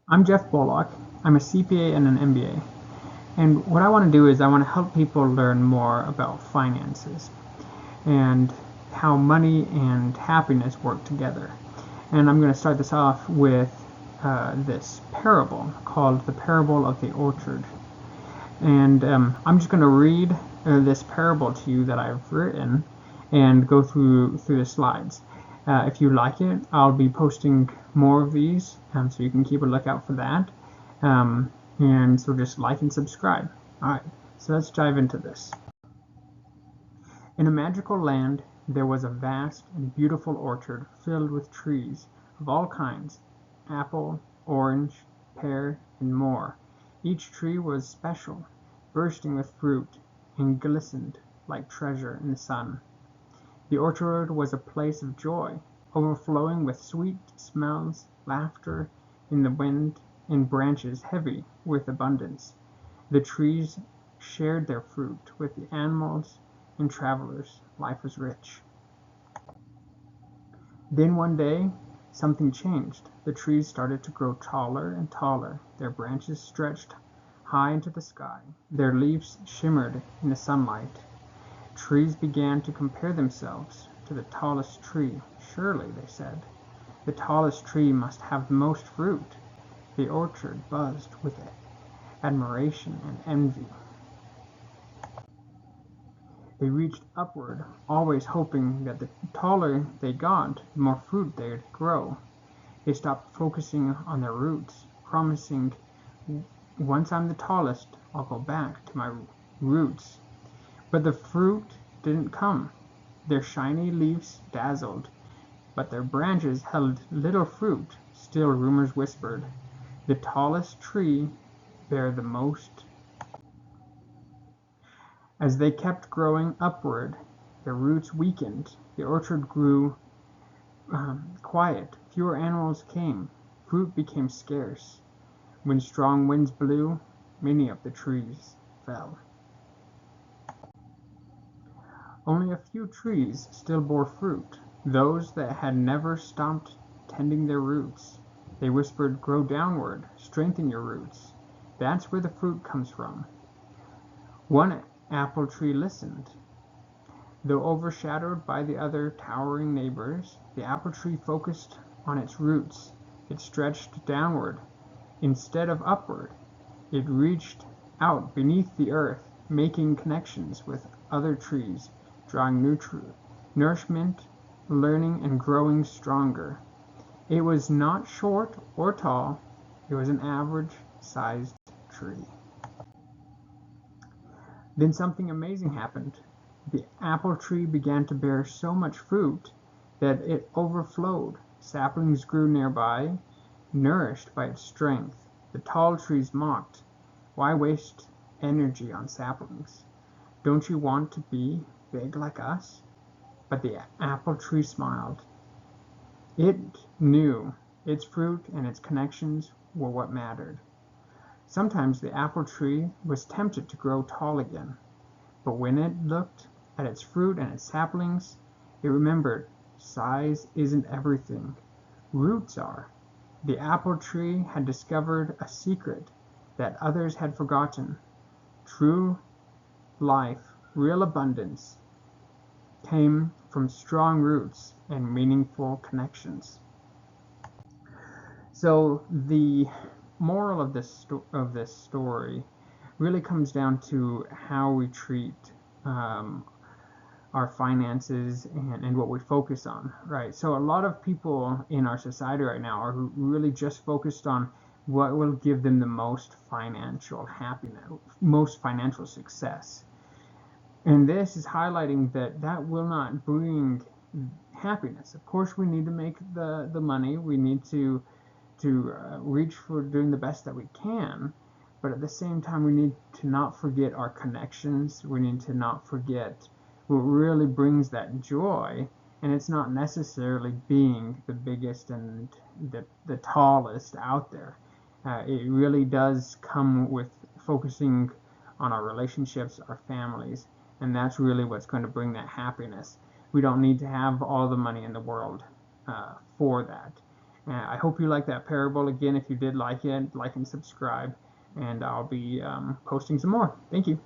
I'm Jeff Bullock. I'm a CPA and an MBA. And what I want to do is I want to help people learn more about finances and how money and happiness work together. And I'm going to start this off with this parable called the Parable of the Orchard. And I'm just going to read this parable to you that I've written and go through the slides. If you like it, I'll be posting more of these, so you can keep a lookout for that. And so just like and subscribe. Alright, so let's dive into this. In a magical land, there was a vast and beautiful orchard filled with trees of all kinds, apple, orange, pear, and more. Each tree was special, bursting with fruit, and glistened like treasure in the sun. The orchard was a place of joy, overflowing with sweet smells, laughter in the wind, and branches heavy with abundance. The trees shared their fruit with the animals and travelers. Life was rich. Then one day, something changed. The trees started to grow taller and taller. Their branches stretched high into the sky. Their leaves shimmered in the sunlight. Trees began to compare themselves to the tallest tree. Surely, they said, the tallest tree must have the most fruit. The orchard buzzed with admiration and envy. They reached upward, always hoping that the taller they got, the more fruit they'd grow. They stopped focusing on their roots, promising, once I'm the tallest, I'll go back to my roots. But the fruit didn't come. Their shiny leaves dazzled, but their branches held little fruit. Still, rumors whispered, the tallest tree bear the most. As they kept growing upward, their roots weakened. The orchard grew quiet. Fewer animals came. Fruit became scarce. When strong winds blew, many of the trees fell. Only a few trees still bore fruit, those that had never stopped tending their roots. They whispered, grow downward, strengthen your roots. That's where the fruit comes from. One apple tree listened. Though overshadowed by the other towering neighbors, the apple tree focused on its roots. It stretched downward instead of upward. It reached out beneath the earth, making connections with other trees, drawing nourishment, learning, and growing stronger. It was not short or tall. It was an average-sized tree. Then something amazing happened. The apple tree began to bear so much fruit that it overflowed. Saplings grew nearby, nourished by its strength. The tall trees mocked, why waste energy on saplings? Don't you want to be big like us? But the apple tree smiled. It knew its fruit and its connections were what mattered. Sometimes the apple tree was tempted to grow tall again, but when it looked at its fruit and its saplings, it remembered size isn't everything. Roots are. The apple tree had discovered a secret that others had forgotten. True life, real abundance, came from strong roots and meaningful connections. So the moral of this story really comes down to how we treat our finances and what we focus on, right? So a lot of people in our society right now are really just focused on what will give them the most financial happiness, most financial success. And this is highlighting that will not bring happiness. Of course, we need to make the money. We need to reach for doing the best that we can, but at the same time we need to not forget our connections. We need to not forget what really brings that joy, and it's not necessarily being the biggest and the tallest out there. It really does come with focusing on our relationships, our families, and that's really what's going to bring that happiness. We don't need to have all the money in the world for that. I hope you like that parable. Again, if you did like it, like and subscribe, and I'll be posting some more. Thank you.